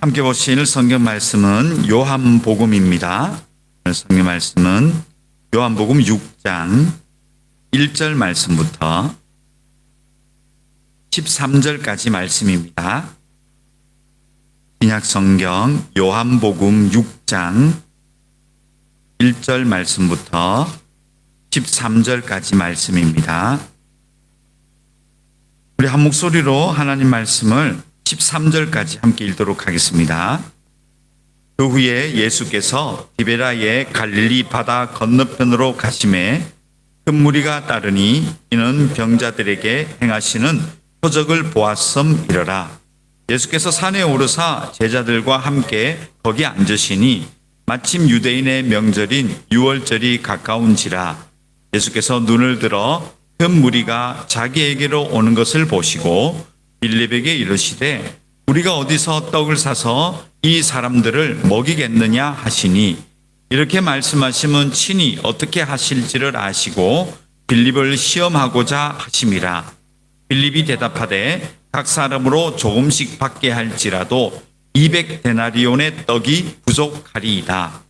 함께 보실 성경 말씀은 요한복음입니다. 오늘 성경 말씀은 요한복음 6장 1절 말씀부터 13절까지 말씀입니다. 신약 성경 요한복음 6장 1절 말씀부터 13절까지 말씀입니다. 우리 한 목소리로 하나님 말씀을 13절까지 함께 읽도록 하겠습니다. 그 후에 예수께서 디베라의 갈릴리 바다 건너편으로 가시매 큰 무리가 따르니 이는 병자들에게 행하시는 표적을 보았음이러라. 예수께서 산에 오르사 제자들과 함께 거기 앉으시니 마침 유대인의 명절인 유월절이 가까운지라. 예수께서 눈을 들어 큰 무리가 자기에게로 오는 것을 보시고 빌립에게 이르시되 우리가 어디서 떡을 사서 이 사람들을 먹이겠느냐 하시니, 이렇게 말씀하시면 친히 어떻게 하실지를 아시고 빌립을 시험하고자 하심이라. 빌립이 대답하되 각 사람으로 조금씩 받게 할지라도 200데나리온의 떡이 부족하리이다.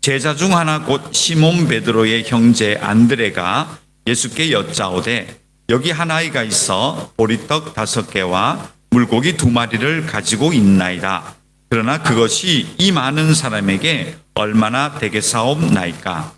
제자 중 하나 곧 시몬 베드로의 형제 안드레가 예수께 여짜오되 여기 한 아이가 있어 보리떡 5개와 물고기 2마리를 가지고 있나이다. 그러나 그것이 이 많은 사람에게 얼마나 되겠사옵나이까.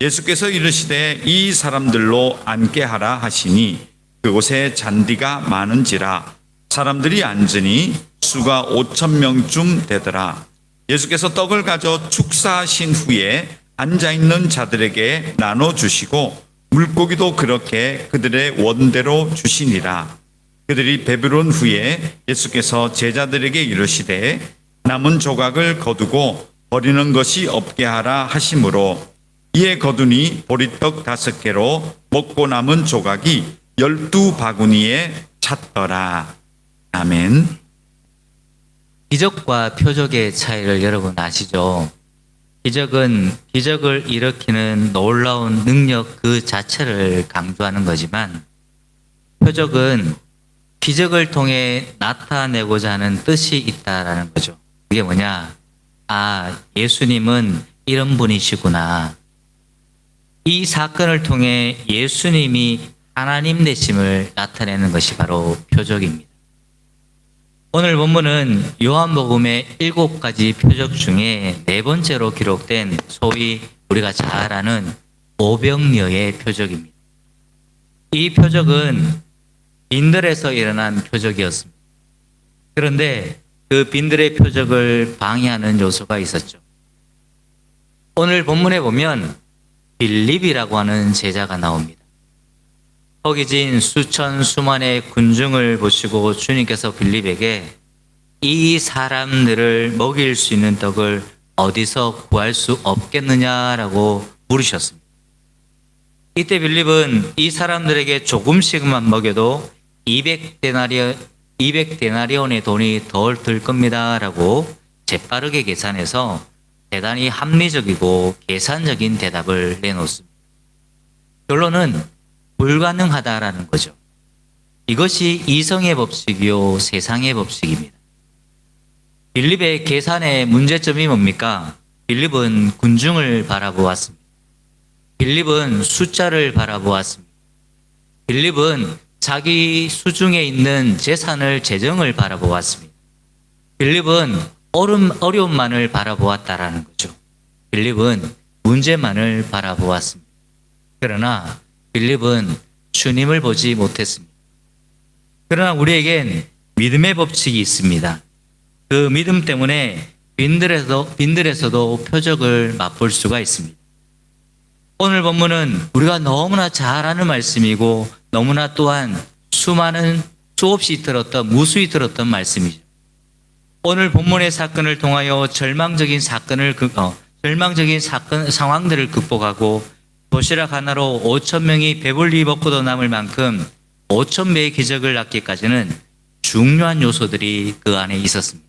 예수께서 이르시되 이 사람들로 앉게 하라 하시니 그곳에 잔디가 많은지라 사람들이 앉으니 수가 5,000명쯤 되더라. 예수께서 떡을 가져 축사하신 후에 앉아있는 자들에게 나눠주시고 물고기도 그렇게 그들의 원대로 주시니라. 그들이 배부른 후에 예수께서 제자들에게 이르시되 남은 조각을 거두고 버리는 것이 없게 하라 하심으로 이에 거두니 보리떡 5개로 먹고 남은 조각이 12바구니에 찼더라. 아멘. 기적과 표적의 차이를 여러분 아시죠? 기적은 기적을 일으키는 놀라운 능력 그 자체를 강조하는 거지만, 표적은 기적을 통해 나타내고자 하는 뜻이 있다라는 거죠. 그게 뭐냐? 아, 예수님은 이런 분이시구나. 이 사건을 통해 예수님이 하나님 되심을 나타내는 것이 바로 표적입니다. 오늘 본문은 요한복음의 7가지 표적 중에 4번째로 기록된 소위 우리가 잘 아는 오병이어의 표적입니다. 이 표적은 빈들에서 일어난 표적이었습니다. 그런데 그 빈들의 표적을 방해하는 요소가 있었죠. 오늘 본문에 보면 빌립이라고 하는 제자가 나옵니다. 허기진 수천 수만의 군중을 보시고 주님께서 빌립에게 이 사람들을 먹일 수 있는 떡을 어디서 구할 수 없겠느냐라고 물으셨습니다. 이때 빌립은 이 사람들에게 조금씩만 먹여도 200데나리온의 돈이 덜 들 겁니다라고 재빠르게 계산해서 대단히 합리적이고 계산적인 대답을 내놓습니다. 결론은 불가능하다라는 거죠. 이것이 이성의 법칙이요 세상의 법칙입니다. 빌립의 계산의 문제점이 뭡니까? 빌립은 군중을 바라보았습니다. 빌립은 숫자를 바라보았습니다. 빌립은 자기 수중에 있는 재정을 바라보았습니다. 빌립은 어려움만을 바라보았다라는 거죠. 빌립은 문제만을 바라보았습니다. 그러나 빌립은 주님을 보지 못했습니다. 그러나 우리에겐 믿음의 법칙이 있습니다. 그 믿음 때문에 빈들에서도 표적을 맛볼 수가 있습니다. 오늘 본문은 우리가 너무나 잘 아는 말씀이고 너무나 또한 수없이 들었던, 무수히 들었던 말씀이죠. 오늘 본문의 사건을 통하여 절망적인 상황들을 극복하고 도시락 하나로 5,000명이 배불리 먹고도 남을 만큼 5,000배의 기적을 낳기까지는 중요한 요소들이 그 안에 있었습니다.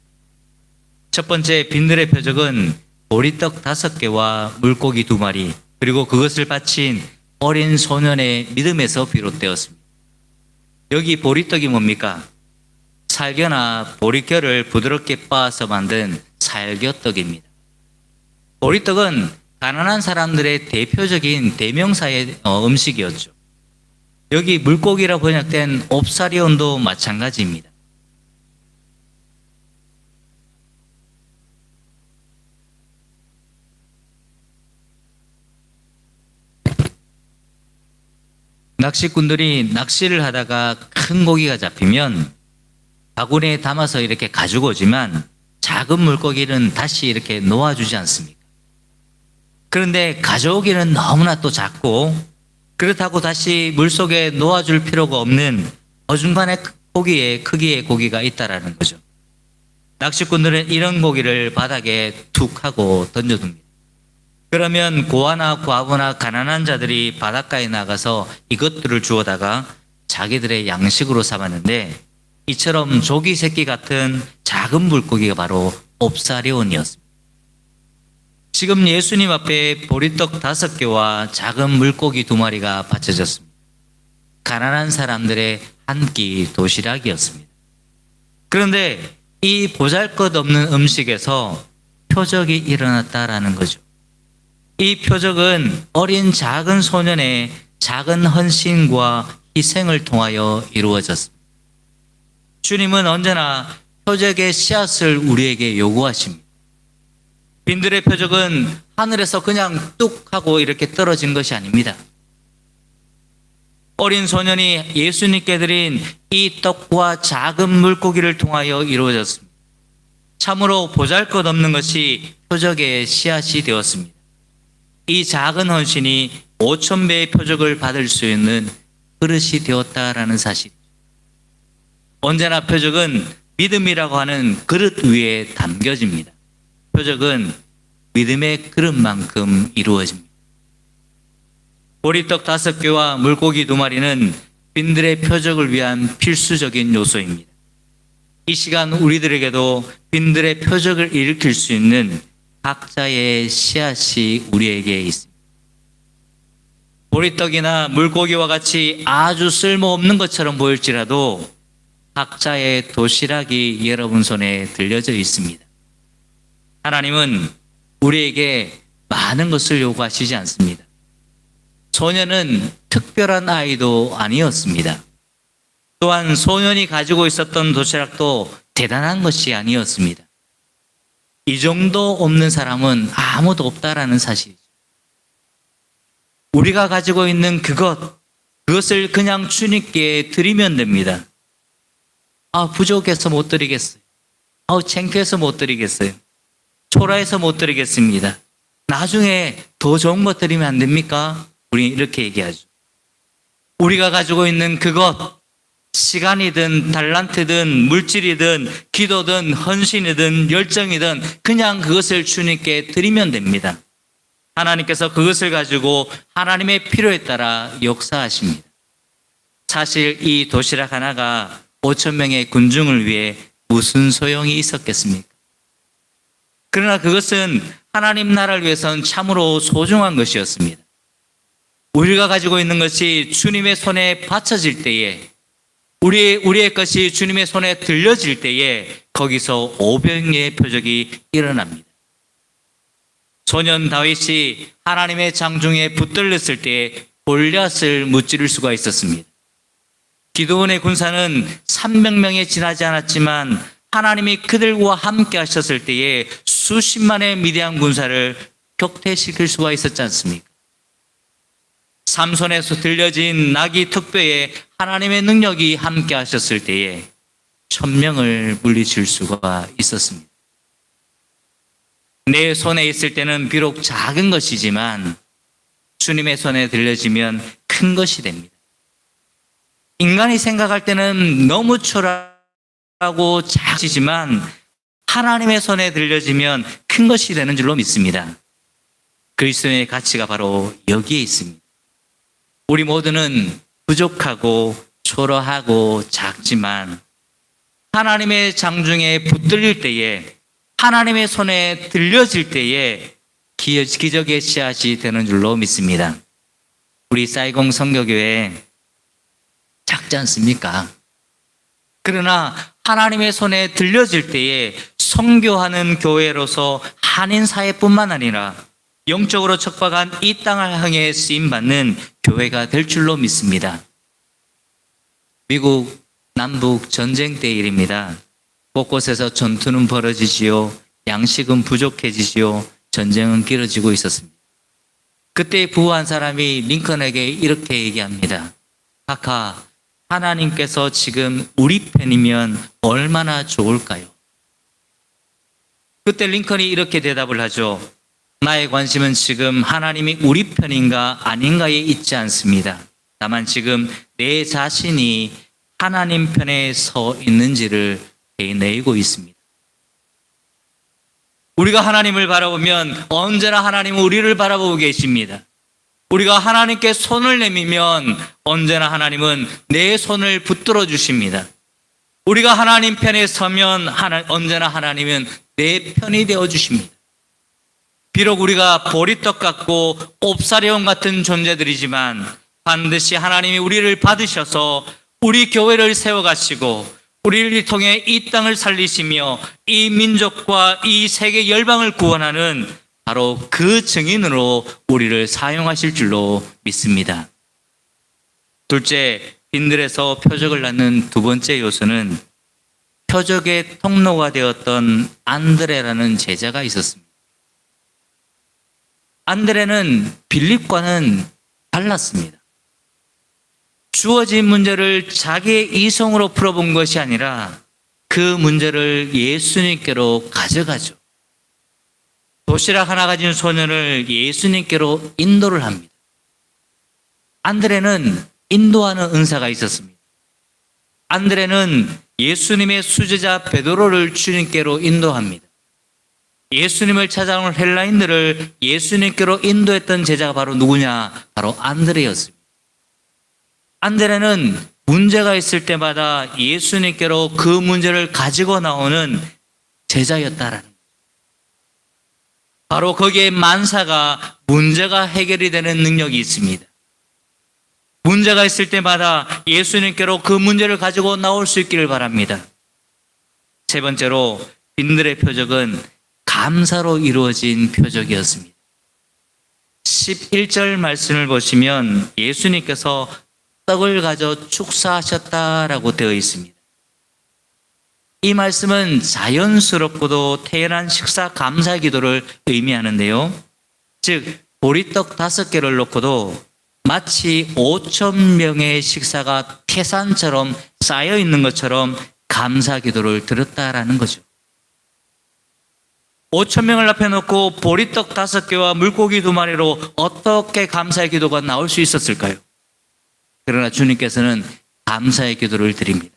첫 번째 빈들의 표적은 보리떡 5개와 물고기 2마리, 그리고 그것을 바친 어린 소년의 믿음에서 비롯되었습니다. 여기 보리떡이 뭡니까? 살겨나 보리결을 부드럽게 빻아서 만든 살겨떡입니다. 보리떡은 가난한 사람들의 대표적인 대명사의 음식이었죠. 여기 물고기라 번역된 옵사리온도 마찬가지입니다. 낚시꾼들이 낚시를 하다가 큰 고기가 잡히면 바구니에 담아서 이렇게 가지고 오지만 작은 물고기는 다시 이렇게 놓아주지 않습니까? 그런데 가져오기는 너무나 또 작고 그렇다고 다시 물속에 놓아줄 필요가 없는 어중간한 크기의 고기가 있다라는 거죠. 낚시꾼들은 이런 고기를 바닥에 툭 하고 던져둡니다. 그러면 고아나 과부나 가난한 자들이 바닷가에 나가서 이것들을 주워다가 자기들의 양식으로 삼았는데 이처럼 조기 새끼 같은 작은 물고기가 바로 옵사리온이었습니다. 지금 예수님 앞에 보리떡 5개와 작은 물고기 2마리가 받쳐졌습니다. 가난한 사람들의 한 끼 도시락이었습니다. 그런데 이 보잘것없는 음식에서 표적이 일어났다라는 거죠. 이 표적은 어린 작은 소년의 작은 헌신과 희생을 통하여 이루어졌습니다. 주님은 언제나 표적의 씨앗을 우리에게 요구하십니다. 빈들의 표적은 하늘에서 그냥 뚝 하고 이렇게 떨어진 것이 아닙니다. 어린 소년이 예수님께 드린 이 떡과 작은 물고기를 통하여 이루어졌습니다. 참으로 보잘것없는 것이 표적의 씨앗이 되었습니다. 이 작은 헌신이 5,000배의 표적을 받을 수 있는 그릇이 되었다라는 사실이죠. 언제나 표적은 믿음이라고 하는 그릇 위에 담겨집니다. 표적은 믿음의 그릇만큼 이루어집니다. 보리떡 5개와 물고기 2마리는 빈들의 표적을 위한 필수적인 요소입니다. 이 시간 우리들에게도 빈들의 표적을 일으킬 수 있는 각자의 씨앗이 우리에게 있습니다. 보리떡이나 물고기와 같이 아주 쓸모없는 것처럼 보일지라도 각자의 도시락이 여러분 손에 들려져 있습니다. 하나님은 우리에게 많은 것을 요구하시지 않습니다. 소년은 특별한 아이도 아니었습니다. 또한 소년이 가지고 있었던 도시락도 대단한 것이 아니었습니다. 이 정도 없는 사람은 아무도 없다라는 사실이죠. 우리가 가지고 있는 그것을 그냥 주님께 드리면 됩니다. 부족해서 못 드리겠어요. 창피해서 못 드리겠어요. 초라해서 못 드리겠습니다. 나중에 더 좋은 것 드리면 안 됩니까? 우리 이렇게 얘기하죠. 우리가 가지고 있는 그것, 시간이든 달란트든 물질이든 기도든 헌신이든 열정이든 그냥 그것을 주님께 드리면 됩니다. 하나님께서 그것을 가지고 하나님의 필요에 따라 역사하십니다. 사실 이 도시락 하나가 5,000명의 군중을 위해 무슨 소용이 있었겠습니까? 그러나 그것은 하나님 나라를 위해서는 참으로 소중한 것이었습니다. 우리가 가지고 있는 것이 주님의 손에 바쳐질 때에 우리의 것이 주님의 손에 들려질 때에 거기서 500의 표적이 일어납니다. 소년 다윗이 하나님의 장중에 붙들렸을 때에 골리앗을 무찌를 수가 있었습니다. 기드온의 군사는 300명에 지나지 않았지만 하나님이 그들과 함께 하셨을 때에 수십만의 미디안 군사를 격퇴시킬 수가 있었지 않습니까? 삼손에서 들려진 나귀 특배에 하나님의 능력이 함께 하셨을 때에 1,000명을 물리칠 수가 있었습니다. 내 손에 있을 때는 비록 작은 것이지만 주님의 손에 들려지면 큰 것이 됩니다. 인간이 생각할 때는 너무 초라하고 작지만 하나님의 손에 들려지면 큰 것이 되는 줄로 믿습니다. 그리스도의 가치가 바로 여기에 있습니다. 우리 모두는 부족하고 초라하고 작지만 하나님의 장중에 붙들릴 때에 하나님의 손에 들려질 때에 기적의 씨앗이 되는 줄로 믿습니다. 우리 사이공 선교교회 작지 않습니까? 그러나 하나님의 손에 들려질 때에 선교하는 교회로서 한인 사회뿐만 아니라 영적으로 척박한 이 땅을 향해 쓰임받는 교회가 될 줄로 믿습니다. 미국 남북 전쟁 때 일입니다. 곳곳에서 전투는 벌어지지요. 양식은 부족해지지요. 전쟁은 길어지고 있었습니다. 그때 부하 한 사람이 링컨에게 이렇게 얘기합니다. 카카, 하나님께서 지금 우리 편이면 얼마나 좋을까요? 그때 링컨이 이렇게 대답을 하죠. 나의 관심은 지금 하나님이 우리 편인가 아닌가에 있지 않습니다. 다만 지금 내 자신이 하나님 편에 서 있는지를 되뇌이고 있습니다. 우리가 하나님을 바라보면 언제나 하나님은 우리를 바라보고 계십니다. 우리가 하나님께 손을 내밀면 언제나 하나님은 내 손을 붙들어 주십니다. 우리가 하나님 편에 서면 언제나 하나님은 내 편이 되어 주십니다. 비록 우리가 보리떡 같고 옵사리온 같은 존재들이지만 반드시 하나님이 우리를 받으셔서 우리 교회를 세워가시고 우리를 통해 이 땅을 살리시며 이 민족과 이 세계 열방을 구원하는 바로 그 증인으로 우리를 사용하실 줄로 믿습니다. 둘째, 빈들에서 표적을 낳는 두 번째 요소는 표적의 통로가 되었던 안드레라는 제자가 있었습니다. 안드레는 빌립과는 달랐습니다. 주어진 문제를 자기의 이성으로 풀어본 것이 아니라 그 문제를 예수님께로 가져가죠. 도시락 하나 가진 소년을 예수님께로 인도를 합니다. 안드레는 인도하는 은사가 있었습니다. 안드레는 예수님의 수제자 베드로를 주님께로 인도합니다. 예수님을 찾아온 헬라인들을 예수님께로 인도했던 제자가 바로 누구냐? 바로 안드레였습니다. 안드레는 문제가 있을 때마다 예수님께로 그 문제를 가지고 나오는 제자였다라는 거예요. 바로 거기에 만사가 문제가 해결이 되는 능력이 있습니다. 문제가 있을 때마다 예수님께로 그 문제를 가지고 나올 수 있기를 바랍니다. 세 번째로 빈들의 표적은 감사로 이루어진 표적이었습니다. 11절 말씀을 보시면 예수님께서 떡을 가져 축사하셨다라고 되어 있습니다. 이 말씀은 자연스럽고도 태연한 식사 감사 기도를 의미하는데요. 즉 보리떡 5개를 놓고도 마치 5,000명의 식사가 태산처럼 쌓여 있는 것처럼 감사 기도를 드렸다라는 거죠. 5,000명을 앞에 놓고 보리떡 5개와 물고기 2마리로 어떻게 감사의 기도가 나올 수 있었을까요? 그러나 주님께서는 감사의 기도를 드립니다.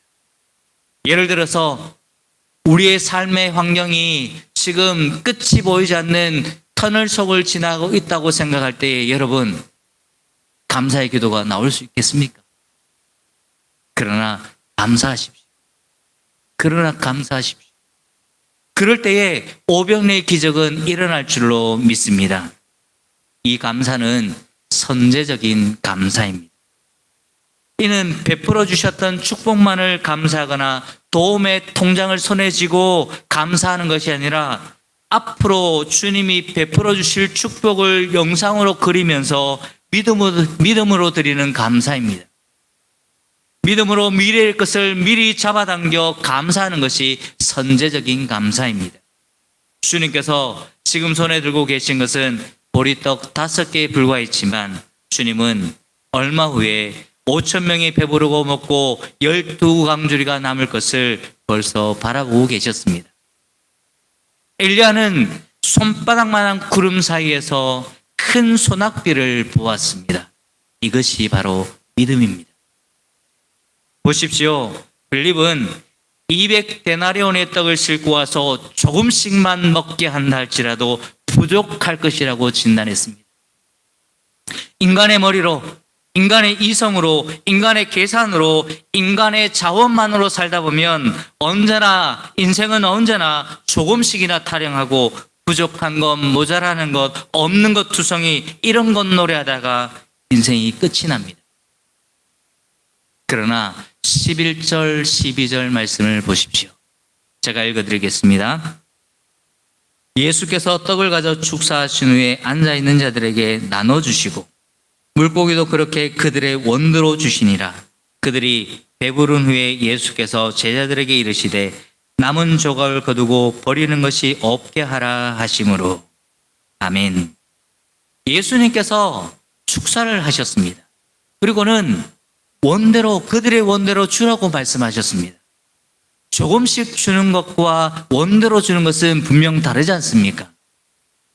예를 들어서 우리의 삶의 환경이 지금 끝이 보이지 않는 터널 속을 지나고 있다고 생각할 때에 여러분 감사의 기도가 나올 수 있겠습니까? 그러나 감사하십시오. 그러나 감사하십시오. 그럴 때에 오병래의 기적은 일어날 줄로 믿습니다. 이 감사는 선제적인 감사입니다. 이는 베풀어 주셨던 축복만을 감사하거나 도움의 통장을 손에 쥐고 감사하는 것이 아니라 앞으로 주님이 베풀어 주실 축복을 영상으로 그리면서 믿음으로 드리는 감사입니다. 믿음으로 미래의 것을 미리 잡아당겨 감사하는 것이 선제적인 감사입니다. 주님께서 지금 손에 들고 계신 것은 보리떡 5개에 불과했지만 주님은 얼마 후에 5,000명이 배부르고 먹고 12강주리가 남을 것을 벌써 바라보고 계셨습니다. 엘리야는 손바닥만한 구름 사이에서 큰 소낙비를 보았습니다. 이것이 바로 믿음입니다. 보십시오. 빌립은 200데나리온의 떡을 싣고 와서 조금씩만 먹게 한다 할지라도 부족할 것이라고 진단했습니다. 인간의 머리로, 인간의 이성으로, 인간의 계산으로, 인간의 자원만으로 살다 보면 인생은 언제나 조금씩이나 타령하고 부족한 것, 모자라는 것, 없는 것 투성이 이런 것 노래하다가 인생이 끝이 납니다. 그러나 11절, 12절 말씀을 보십시오. 제가 읽어드리겠습니다. 예수께서 떡을 가져 축사하신 후에 앉아있는 자들에게 나눠주시고 물고기도 그렇게 그들의 원대로 주시니라. 그들이 배부른 후에 예수께서 제자들에게 이르시되 남은 조각을 거두고 버리는 것이 없게 하라 하심으로. 아멘. 예수님께서 축사를 하셨습니다. 그리고는 원대로, 그들의 원대로 주라고 말씀하셨습니다. 조금씩 주는 것과 원대로 주는 것은 분명 다르지 않습니까?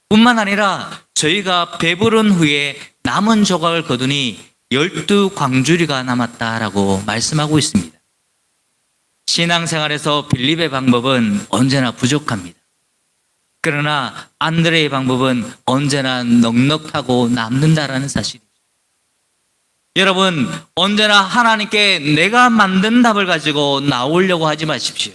뿐만 아니라 저희가 배부른 후에 남은 조각을 거두니 12광주리가 남았다라고 말씀하고 있습니다. 신앙생활에서 빌립의 방법은 언제나 부족합니다. 그러나 안드레의 방법은 언제나 넉넉하고 남는다라는 사실이죠. 여러분, 언제나 하나님께 내가 만든 답을 가지고 나오려고 하지 마십시오.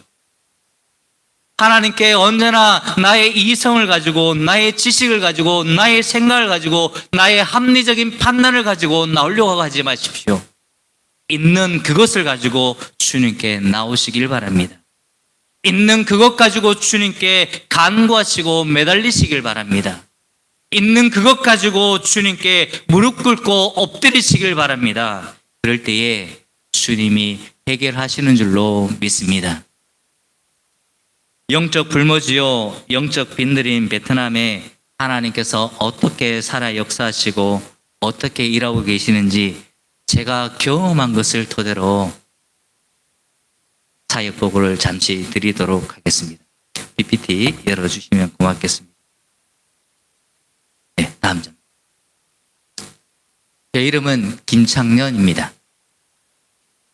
하나님께 언제나 나의 이성을 가지고, 나의 지식을 가지고, 나의 생각을 가지고, 나의 합리적인 판단을 가지고 나오려고 하지 마십시오. 있는 그것을 가지고 주님께 나오시길 바랍니다. 있는 그것 가지고 주님께 간구하시고 매달리시길 바랍니다. 있는 그것 가지고 주님께 무릎 꿇고 엎드리시길 바랍니다. 그럴 때에 주님이 해결하시는 줄로 믿습니다. 영적 불모지요, 영적 빈들인 베트남에 하나님께서 어떻게 살아 역사하시고 어떻게 일하고 계시는지 제가 경험한 것을 토대로 사역 보고를 잠시 드리도록 하겠습니다. PPT 열어주시면 고맙겠습니다. 네, 다음 점. 제 이름은 김창년입니다.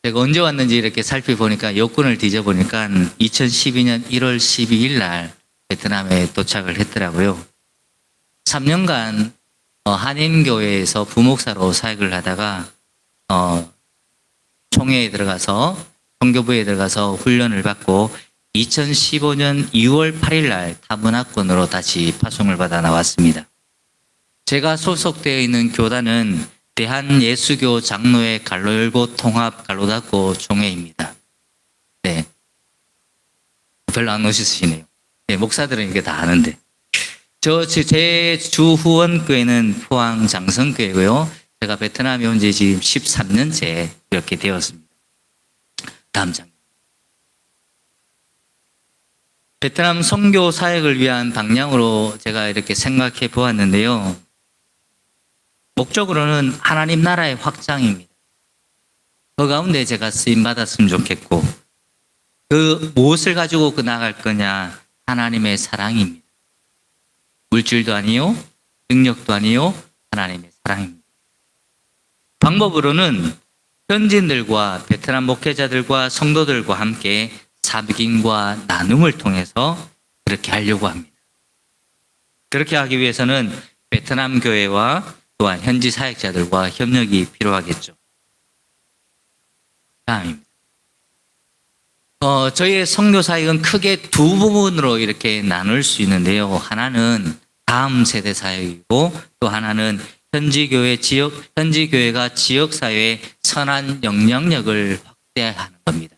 제가 언제 왔는지 이렇게 살펴보니까 여권을 뒤져보니까 2012년 1월 12일 날 베트남에 도착을 했더라고요. 3년간 한인교회에서 부목사로 사역을 하다가 총회에 들어가서 선교부에 들어가서 훈련을 받고 2015년 6월 8일 날 타문화권으로 다시 파송을 받아 나왔습니다. 제가 소속되어 있는 교단은 대한예수교 장로회 갈로열고 통합 갈로닫고 총회입니다. 네. 별로 안 멋있으시네요. 네, 목사들은 이게 다 아는데. 제 주후원교회는 포항 장성교회고요. 제가 베트남에 온 지 지금 13년째 이렇게 되었습니다. 다음 장. 베트남 선교 사역을 위한 방향으로 제가 이렇게 생각해 보았는데요. 목적으로는 하나님 나라의 확장입니다. 그 가운데 제가 쓰임 받았으면 좋겠고, 그 무엇을 가지고 나갈 거냐? 하나님의 사랑입니다. 물질도 아니요, 능력도 아니요, 하나님의 사랑입니다. 방법으로는 현지인들과 베트남 목회자들과 성도들과 함께 사vik인과 나눔을 통해서 그렇게 하려고 합니다. 그렇게 하기 위해서는 베트남 교회와 또한 현지 사역자들과 협력이 필요하겠죠. 다음입니다. 저희의 선교 사역은 크게 두 부분으로 이렇게 나눌 수 있는데요. 하나는 다음 세대 사역이고 또 하나는 현지 교회가 지역 사회에 선한 영향력을 확대하는 겁니다.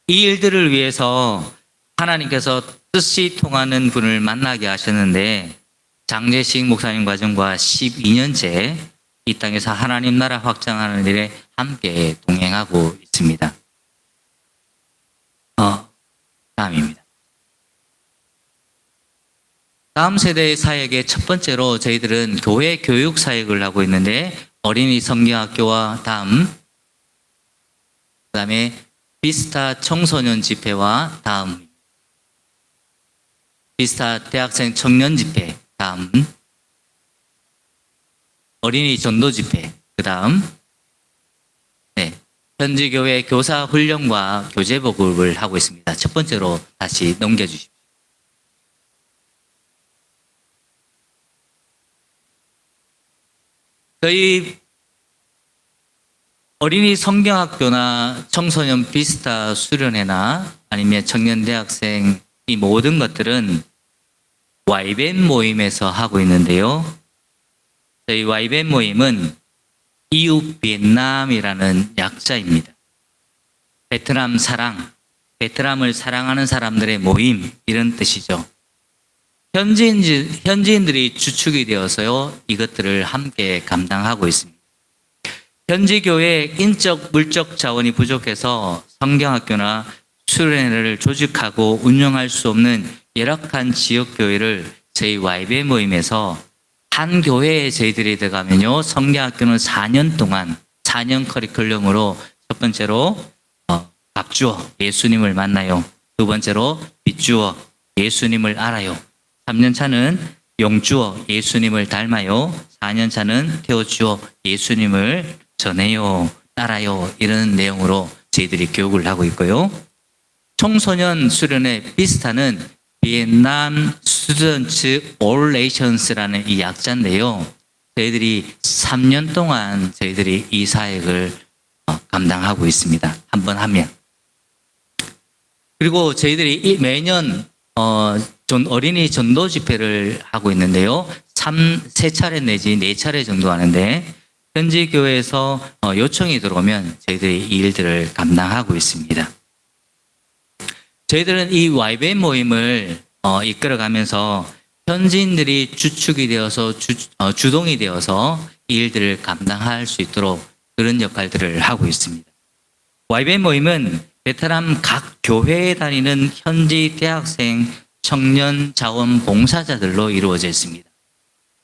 이 일들을 위해서 하나님께서 뜻이 통하는 분을 만나게 하셨는데 장재식 목사님 과정과 12년째 이 땅에서 하나님 나라 확장하는 일에 함께 동행하고 있습니다. 다음입니다. 다음 세대의 사역의 첫 번째로 저희들은 교회 교육 사역을 하고 있는데 어린이 성경학교와 그다음에 비스타 청소년 집회와 다음 비스타 대학생 청년 집회 다음 어린이 전도 집회 그 다음 현지 교회 교사 훈련과 교재 보급을 하고 있습니다. 첫 번째로 다시 넘겨주십시오. 저희 어린이 성경학교나 청소년 비스타 수련회나 아니면 청년 대학생 이 모든 것들은 YBN 모임에서 하고 있는데요. 저희 YBN 모임은 이웃 비엔남이라는 약자입니다. 베트남 사랑, 베트남을 사랑하는 사람들의 모임, 이런 뜻이죠. 현지인들이 주축이 되어서요, 이것들을 함께 감당하고 있습니다. 현지 교회 인적, 물적 자원이 부족해서 성경학교나 수련회를 조직하고 운영할 수 없는 열악한 지역 교회를 저희 YBM 모임에서 한 교회에 저희들이 들어가면요, 성경학교는 4년 동안 4년 커리큘럼으로 첫 번째로 밥 주어 예수님을 만나요. 두 번째로 빚 주어 예수님을 알아요. 3년 차는 용 주어 예수님을 닮아요. 4년 차는 태워 주어 예수님을 전해요, 따라요, 이런 내용으로 저희들이 교육을 하고 있고요. 청소년 수련회 비스타는 비엔남 스튜던츠 올레이션스라는 이 약자인데요. 저희들이 3년 동안 저희들이 이 사역을 감당하고 있습니다. 한 번 하면. 그리고 저희들이 매년 어린이 전도 집회를 하고 있는데요. 3차례 내지 4차례 정도 하는데, 현지 교회에서 요청이 들어오면 저희들이 이 일들을 감당하고 있습니다. 저희들은 이 YBM 모임을 이끌어가면서 현지인들이 주축이 되어서 주동이 되어서 이 일들을 감당할 수 있도록 그런 역할들을 하고 있습니다. YBM 모임은 베트남 각 교회에 다니는 현지 대학생, 청년 자원 봉사자들로 이루어져 있습니다.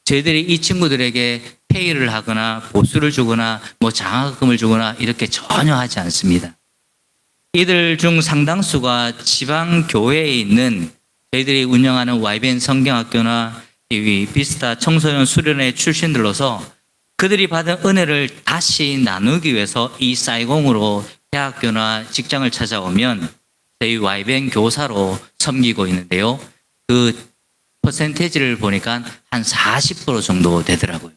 저희들이 이 친구들에게 페이를 하거나 보수를 주거나 장학금을 주거나 이렇게 전혀 하지 않습니다. 이들 중 상당수가 지방 교회에 있는 저희들이 운영하는 YBN 성경학교나 이 비스타 청소년 수련회 출신들로서 그들이 받은 은혜를 다시 나누기 위해서 이 사이공으로 대학교나 직장을 찾아오면 저희 YBN 교사로 섬기고 있는데요. 그 퍼센테이지를 보니까 한 40% 정도 되더라고요.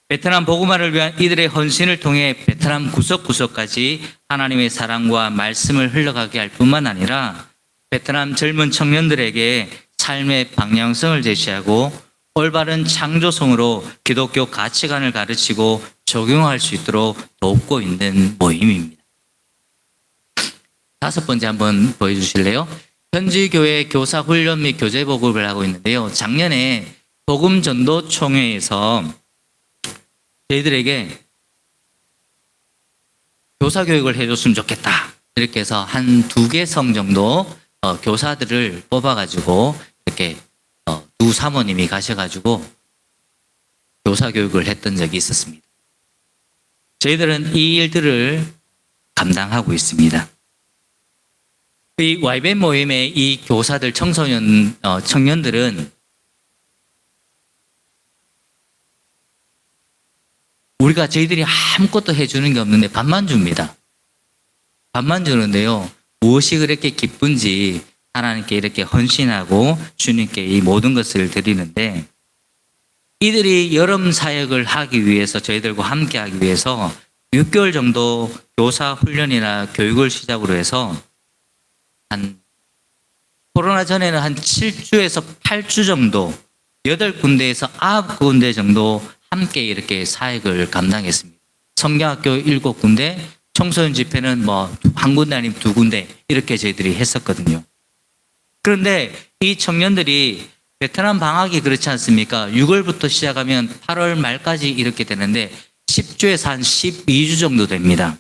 베트남 복음화를 위한 이들의 헌신을 통해 베트남 구석구석까지 하나님의 사랑과 말씀을 흘러가게 할 뿐만 아니라 베트남 젊은 청년들에게 삶의 방향성을 제시하고 올바른 창조성으로 기독교 가치관을 가르치고 적용할 수 있도록 돕고 있는 모임입니다. 5번째 한번 보여주실래요? 현지 교회 교사 훈련 및 교재 보급을 하고 있는데요. 작년에 복음 전도 총회에서 저희들에게 교사 교육을 해줬으면 좋겠다, 이렇게 해서 한 2개 성 정도 교사들을 뽑아가지고 이렇게 두 사모님이 가셔가지고 교사 교육을 했던 적이 있었습니다. 저희들은 이 일들을 감당하고 있습니다. 이 YBM 모임의 이 교사들, 청년들은 우리가 저희들이 아무것도 해주는 게 없는데 밥만 줍니다. 밥만 주는데요. 무엇이 그렇게 기쁜지 하나님께 이렇게 헌신하고 주님께 이 모든 것을 드리는데, 이들이 여름 사역을 하기 위해서 저희들과 함께 하기 위해서 6개월 정도 교사 훈련이나 교육을 시작으로 해서 코로나 전에는 한 7주에서 8주 정도 8군데에서 9군데 정도 함께 이렇게 사역을 감당했습니다. 성경학교 7군데, 청소년 집회는 한 군데 아니면 2군데 이렇게 저희들이 했었거든요. 그런데 이 청년들이 베트남 방학이 그렇지 않습니까? 6월부터 시작하면 8월 말까지 이렇게 되는데 10주에서 한 12주 정도 됩니다.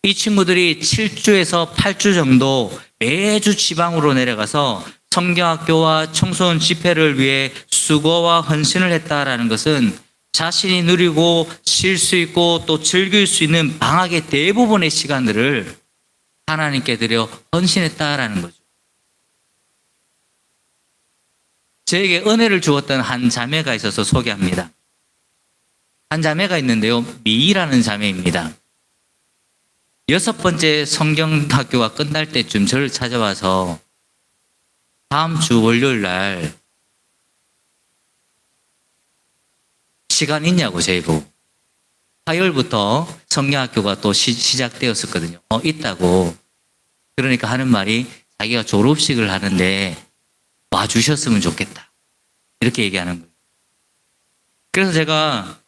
이 친구들이 7주에서 8주 정도 매주 지방으로 내려가서 성경학교와 청소년 집회를 위해 수고와 헌신을 했다라는 것은 자신이 누리고 쉴 수 있고 또 즐길 수 있는 방학의 대부분의 시간들을 하나님께 드려 헌신했다라는 거죠. 저에게 은혜를 주었던 한 자매가 있어서 소개합니다. 한 자매가 있는데요. 미희라는 자매입니다. 6번째 성경학교가 끝날 때쯤 저를 찾아와서 다음 주 월요일 날 시간 있냐고 저희고, 화요일부터 성경학교가 또 시작되었었거든요. 있다고. 그러니까 하는 말이 자기가 졸업식을 하는데 와주셨으면 좋겠다, 이렇게 얘기하는 거예요. 그래서 제가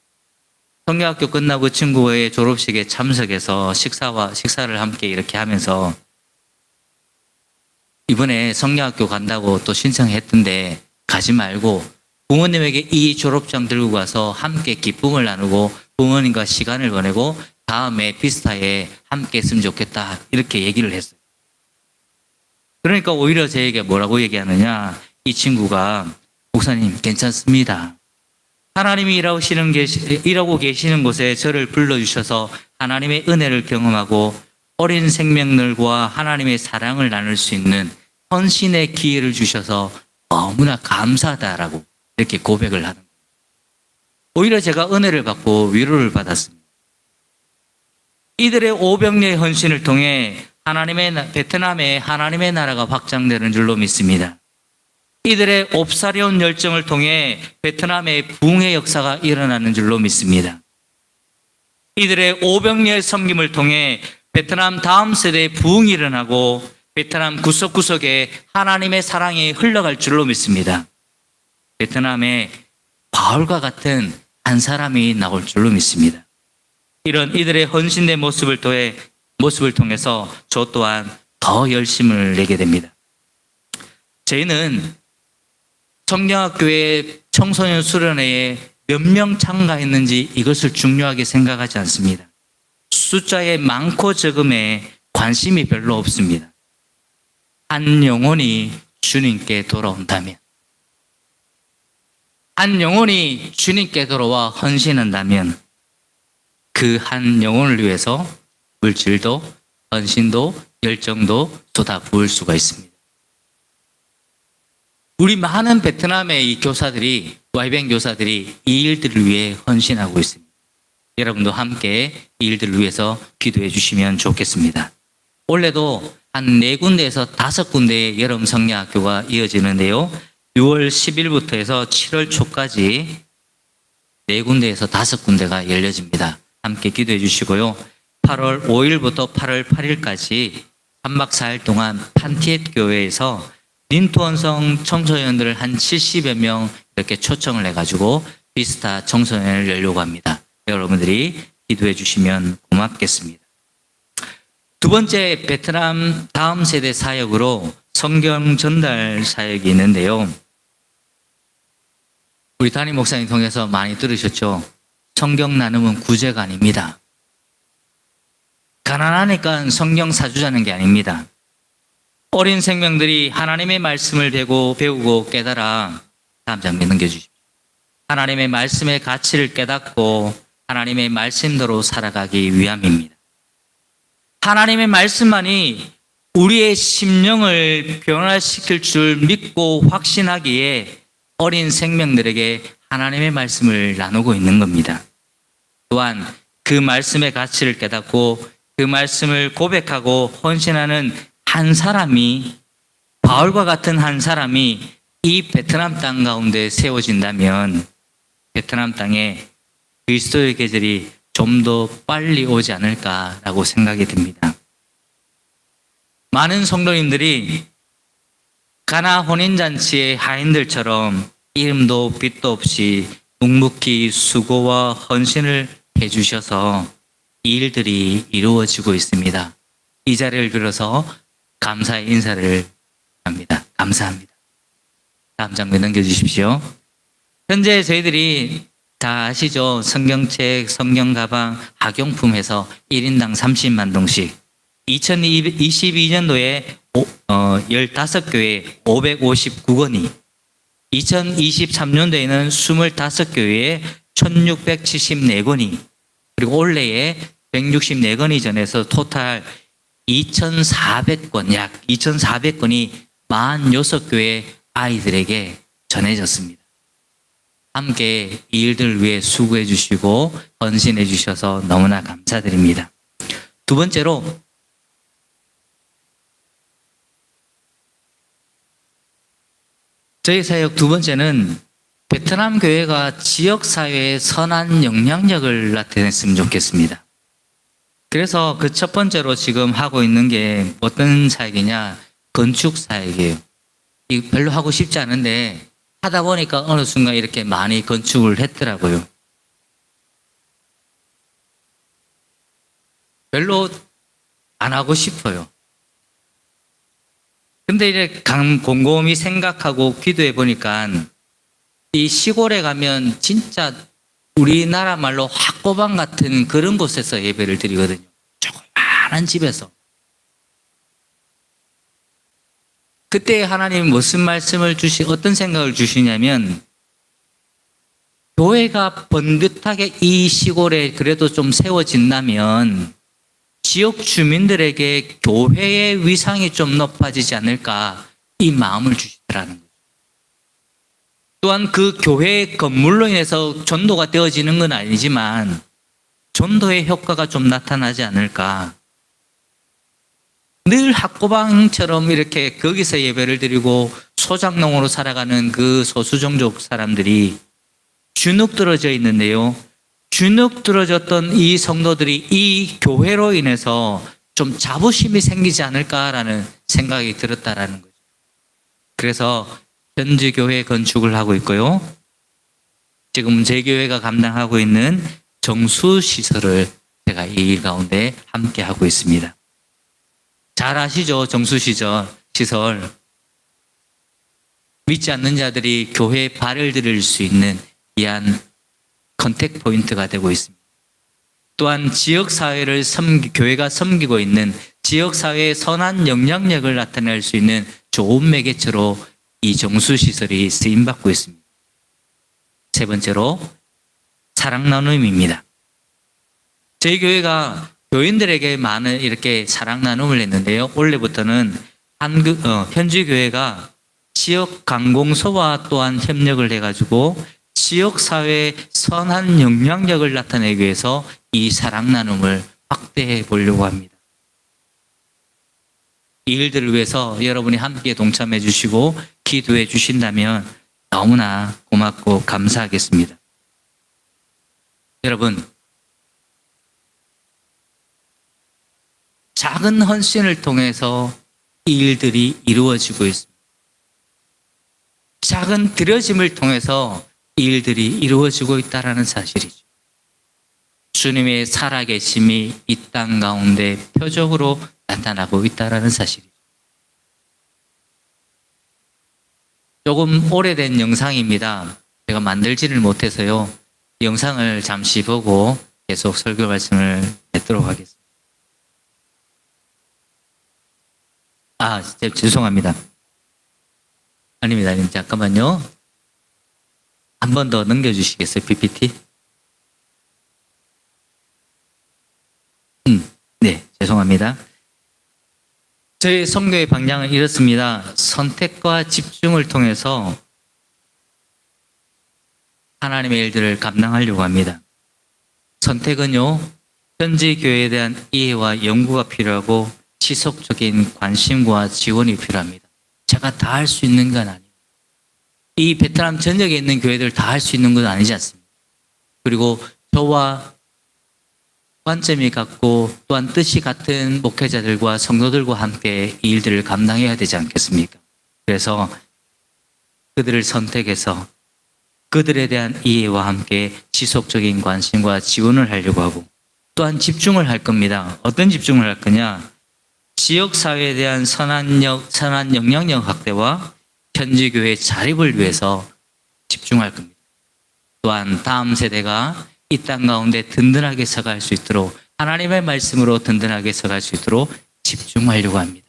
성경학교 끝나고 친구의 졸업식에 참석해서 식사를 함께 이렇게 하면서 이번에 성경학교 간다고 또 신청했던데 가지 말고 부모님에게 이 졸업장 들고 가서 함께 기쁨을 나누고 부모님과 시간을 보내고 다음에 비스타에 함께 했으면 좋겠다 이렇게 얘기를 했어요. 그러니까 오히려 저에게 뭐라고 얘기하느냐, 이 친구가 목사님 괜찮습니다. 하나님이 일하고 계시는 곳에 저를 불러주셔서 하나님의 은혜를 경험하고 어린 생명들과 하나님의 사랑을 나눌 수 있는 헌신의 기회를 주셔서 너무나 감사하다라고 이렇게 고백을 하는 거예요. 오히려 제가 은혜를 받고 위로를 받았습니다. 이들의 오병리의 헌신을 통해 베트남의 하나님의 나라가 확장되는 줄로 믿습니다. 이들의 옵사려운 열정을 통해 베트남의 부흥의 역사가 일어나는 줄로 믿습니다. 이들의 오병리의 섬김을 통해 베트남 다음 세대의 부흥이 일어나고 베트남 구석구석에 하나님의 사랑이 흘러갈 줄로 믿습니다. 베트남에 바울과 같은 한 사람이 나올 줄로 믿습니다. 이런 이들의 헌신된 모습을 통해서 저 또한 더 열심을 내게 됩니다. 저희는 성경학교의 청소년 수련회에 몇 명 참가했는지 이것을 중요하게 생각하지 않습니다. 숫자의 많고 적음에 관심이 별로 없습니다. 한 영혼이 주님께 돌아온다면, 한 영혼이 주님께 돌아와 헌신한다면 그 한 영혼을 위해서 물질도 헌신도 열정도 쏟아부을 수가 있습니다. 우리 많은 베트남의 이 교사들이, YBN 교사들이 이 일들을 위해 헌신하고 있습니다. 여러분도 함께 이 일들을 위해서 기도해 주시면 좋겠습니다. 올해도 한 4군데에서 5군데의 여름 성령학교가 이어지는데요. 6월 10일부터 해서 7월 초까지 4군데에서 5군데가 열려집니다. 함께 기도해 주시고요. 8월 5일부터 8월 8일까지 3박 4일 동안 판티엣 교회에서 린투원성 청소년들을 한 70여 명 이렇게 초청을 해가지고 비스타 청소년을 열려고 합니다. 여러분들이 기도해 주시면 고맙겠습니다. 두 번째, 베트남 다음 세대 사역으로 성경 전달 사역이 있는데요. 우리 담임 목사님 통해서 많이 들으셨죠? 성경 나눔은 구제가 아닙니다. 가난하니까 성경 사주자는 게 아닙니다. 어린 생명들이 하나님의 말씀을 배우고 깨달아, 다음 장면 넘겨주십시오. 하나님의 말씀의 가치를 깨닫고 하나님의 말씀대로 살아가기 위함입니다. 하나님의 말씀만이 우리의 심령을 변화시킬 줄 믿고 확신하기에 어린 생명들에게 하나님의 말씀을 나누고 있는 겁니다. 또한 그 말씀의 가치를 깨닫고 그 말씀을 고백하고 헌신하는 한 사람이, 바울과 같은 한 사람이 이 베트남 땅 가운데 세워진다면 베트남 땅에 그리스도의 계절이 좀 더 빨리 오지 않을까라고 생각이 듭니다. 많은 성도님들이 가나 혼인잔치의 하인들처럼 이름도 빛도 없이 묵묵히 수고와 헌신을 해주셔서 이 일들이 이루어지고 있습니다. 이 자리를 빌어서 감사의 인사를 합니다. 감사합니다. 다음 장면 넘겨주십시오. 현재 저희들이 다 아시죠? 성경책, 성경가방, 학용품 해서 1인당 30만 동씩 2022년도에 15교회 559건이, 2023년도에는 25교회에 1674건이, 그리고 올해에 164건이 전해서 토탈 2,400건, 약 2,400건이 46교회 아이들에게 전해졌습니다. 함께 이 일들을 위해 수고해 주시고 헌신해 주셔서 너무나 감사드립니다. 두 번째로, 저희 사역 두 번째는 베트남 교회가 지역사회에 선한 영향력을 나타냈으면 좋겠습니다. 그래서 그 첫 번째로 지금 하고 있는 게 어떤 사역이냐? 건축 사역이에요. 이거 별로 하고 싶지 않은데 하다 보니까 어느 순간 이렇게 많이 건축을 했더라고요. 별로 안 하고 싶어요. 근데 이제 곰곰이 생각하고 기도해 보니까 이 시골에 가면 진짜 우리나라 말로 학고방 같은 그런 곳에서 예배를 드리거든요. 조그마한 집에서. 그때 하나님 무슨 말씀을 어떤 생각을 주시냐면, 교회가 번듯하게 이 시골에 그래도 좀 세워진다면 지역 주민들에게 교회의 위상이 좀 높아지지 않을까, 이 마음을 주시더라는 거죠. 또한 그 교회 건물로 인해서 전도가 되어지는 건 아니지만 전도의 효과가 좀 나타나지 않을까. 늘 학고방처럼 이렇게 거기서 예배를 드리고 소장농으로 살아가는 그 소수종족 사람들이 주눅 들어져 있는데요. 주눅 들어졌던 이 성도들이 이 교회로 인해서 좀 자부심이 생기지 않을까라는 생각이 들었다라는 거죠. 그래서 현지 교회 건축을 하고 있고요. 지금 제 교회가 감당하고 있는 정수 시설을 제가 이 일 가운데 함께 하고 있습니다. 잘 아시죠? 정수 시설. 믿지 않는 자들이 교회에 발을 들일 수 있는 귀한 컨택 포인트가 되고 있습니다. 또한 지역사회를 교회가 섬기고 있는 지역사회의 선한 영향력을 나타낼 수 있는 좋은 매개체로 이 정수시설이 쓰임받고 있습니다. 세 번째로 사랑 나눔입니다. 저희 교회가 교인들에게 많은 이렇게 사랑 나눔을 했는데요. 올해부터는 현지 교회가 지역 관공서와 또한 협력을 해가지고 지역사회의 선한 영향력을 나타내기 위해서 이 사랑 나눔을 확대해 보려고 합니다. 이 일들을 위해서 여러분이 함께 동참해 주시고 기도해 주신다면 너무나 고맙고 감사하겠습니다. 여러분, 작은 헌신을 통해서 이 일들이 이루어지고 있습니다. 작은 드려짐을 통해서 이 일들이 이루어지고 있다는 사실이죠. 주님의 살아계심이 이 땅 가운데 표적으로 나타나고 있다는 사실이죠. 조금 오래된 영상입니다. 제가 만들지를 못해서요. 영상을 잠시 보고 계속 설교 말씀을 맺도록 하겠습니다. 죄송합니다. 아닙니다. 잠깐만요. 한 번 더 넘겨주시겠어요? PPT? 네, 죄송합니다. 저희 선교의 방향은 이렇습니다. 선택과 집중을 통해서 하나님의 일들을 감당하려고 합니다. 선택은요, 현지 교회에 대한 이해와 연구가 필요하고 지속적인 관심과 지원이 필요합니다. 제가 다 할 수 있는 건 아니에요. 이 베트남 전역에 있는 교회들 다 할 수 있는 건 아니지 않습니까? 그리고 저와 관점이 같고 또한 뜻이 같은 목회자들과 성도들과 함께 이 일들을 감당해야 되지 않겠습니까? 그래서 그들을 선택해서 그들에 대한 이해와 함께 지속적인 관심과 지원을 하려고 하고 또한 집중을 할 겁니다. 어떤 집중을 할 거냐? 지역사회에 대한 선한 영향력 확대와 현지교회 자립을 위해서 집중할 겁니다. 또한 다음 세대가 이 땅 가운데 든든하게 서갈 수 있도록 하나님의 말씀으로 든든하게 서갈 수 있도록 집중하려고 합니다.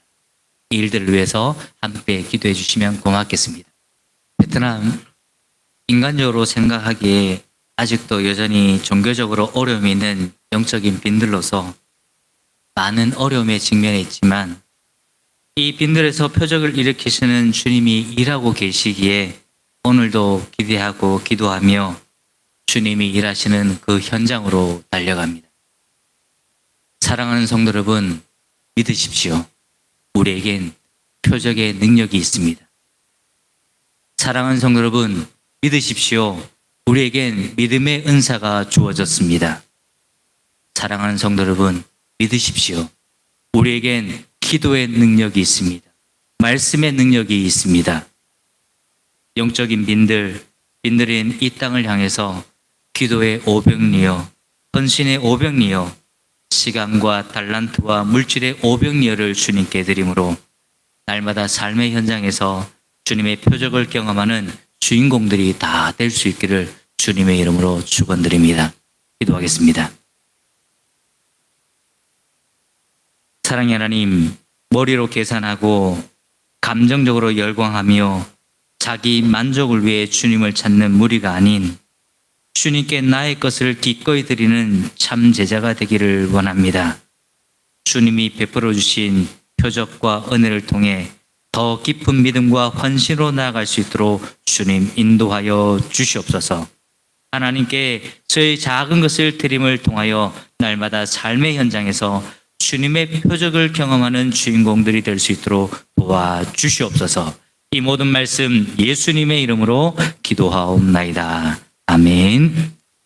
이 일들을 위해서 함께 기도해 주시면 고맙겠습니다. 베트남 인간적으로 생각하기에 아직도 여전히 종교적으로 어려움이 있는 영적인 빈들로서 많은 어려움에 직면해 있지만 이 빈들에서 표적을 일으키시는 주님이 일하고 계시기에 오늘도 기대하고 기도하며 주님이 일하시는 그 현장으로 달려갑니다. 사랑하는 성도 여러분, 믿으십시오. 우리에겐 표적의 능력이 있습니다. 사랑하는 성도 여러분, 믿으십시오. 우리에겐 믿음의 은사가 주어졌습니다. 사랑하는 성도 여러분, 믿으십시오. 우리에겐 기도의 능력이 있습니다. 말씀의 능력이 있습니다. 영적인 빈들인 이 땅을 향해서 기도의 오병이여, 헌신의 오병이여, 시간과 달란트와 물질의 오병이어를 주님께 드림으로 날마다 삶의 현장에서 주님의 표적을 경험하는 주인공들이 다 될 수 있기를 주님의 이름으로 축원드립니다. 기도하겠습니다. 사랑의 하나님, 머리로 계산하고 감정적으로 열광하며 자기 만족을 위해 주님을 찾는 무리가 아닌 주님께 나의 것을 기꺼이 드리는 참 제자가 되기를 원합니다. 주님이 베풀어 주신 표적과 은혜를 통해 더 깊은 믿음과 헌신으로 나아갈 수 있도록 주님 인도하여 주시옵소서. 하나님께 저희 작은 것을 드림을 통하여 날마다 삶의 현장에서 주님의 표적을 경험하는 주인공들이 될 수 있도록 도와주시옵소서. 이 모든 말씀 예수님의 이름으로 기도하옵나이다. 아멘.